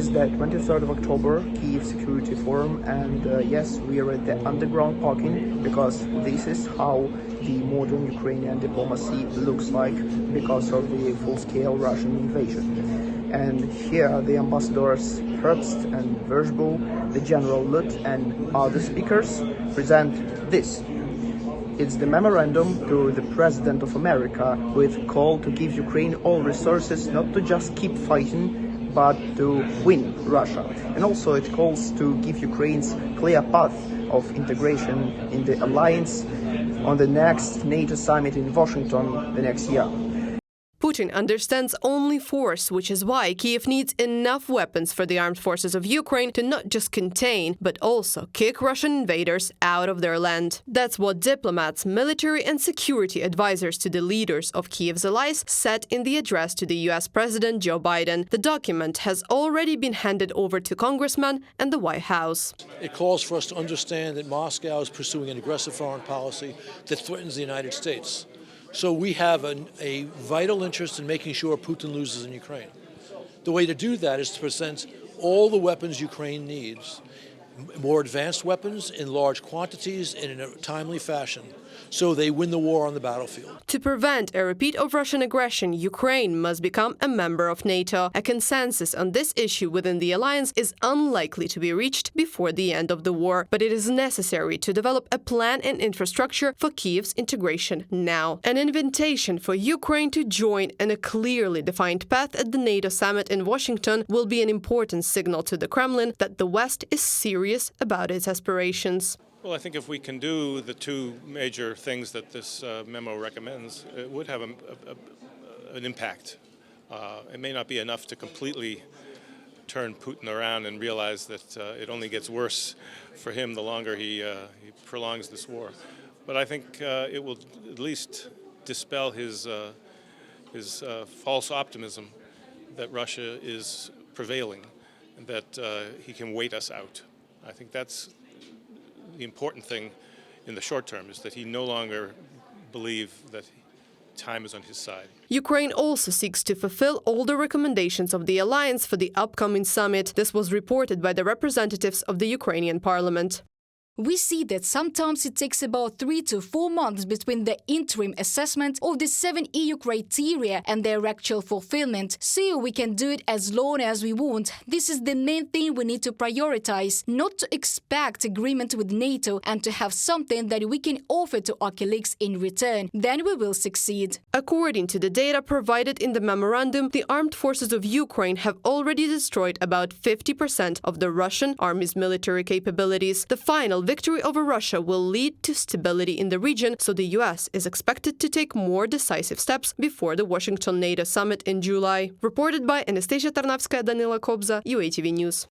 is the 23rd of October, Kyiv Security Forum, and yes, we are at the underground parking because this is how the modern Ukrainian diplomacy looks like because of the full-scale Russian invasion. And here the ambassadors Herbst and Washbow, the General Lut and other speakers present this. It's the memorandum to the President of America with call to give Ukraine all resources, not to just keep fighting, but to win Russia. And also it calls to give Ukraine's clear path of integration in the alliance on the next NATO summit in Washington the next year. Putin understands only force, which is why Kyiv needs enough weapons for the armed forces of Ukraine to not just contain, but also kick Russian invaders out of their land. That's what diplomats, military and security advisors to the leaders of Kyiv's allies said in the address to the US President Joe Biden. The document has already been handed over to congressmen and the White House. It calls for us to understand that Moscow is pursuing an aggressive foreign policy that threatens the United States. So we have a vital interest in making sure Putin loses in Ukraine. The way to do that is to present all the weapons Ukraine needs, more advanced weapons in large quantities and in a timely fashion, so they win the war on the battlefield. To prevent a repeat of Russian aggression, Ukraine must become a member of NATO. A consensus on this issue within the alliance is unlikely to be reached before the end of the war, but it is necessary to develop a plan and infrastructure for Kyiv's integration now. An invitation for Ukraine to join and a clearly defined path at the NATO summit in Washington will be an important signal to the Kremlin that the West is serious about its aspirations. Well, I think if we can do the two major things that this memo recommends, it would have an impact. It may not be enough to completely turn Putin around and realize that it only gets worse for him the longer he prolongs this war. But I think it will at least dispel his false optimism that Russia is prevailing and that he can wait us out. I think that's the important thing in the short term, is that he no longer believes that time is on his side. Ukraine also seeks to fulfill all the recommendations of the alliance for the upcoming summit. This was reported by the representatives of the Ukrainian parliament. We see that sometimes it takes about 3 to 4 months between the interim assessment of the 7 EU criteria and their actual fulfillment. So we can do it as long as we want. This is the main thing we need to prioritize, not to expect agreement with NATO and to have something that we can offer to our colleagues in return. Then we will succeed. According to the data provided in the memorandum, the armed forces of Ukraine have already destroyed about 50% of the Russian army's military capabilities. The final victory over Russia will lead to stability in the region, so the US is expected to take more decisive steps before the Washington NATO summit in July. Reported by Anastasia Tarnavskaya, Danila Kobza, UATV News.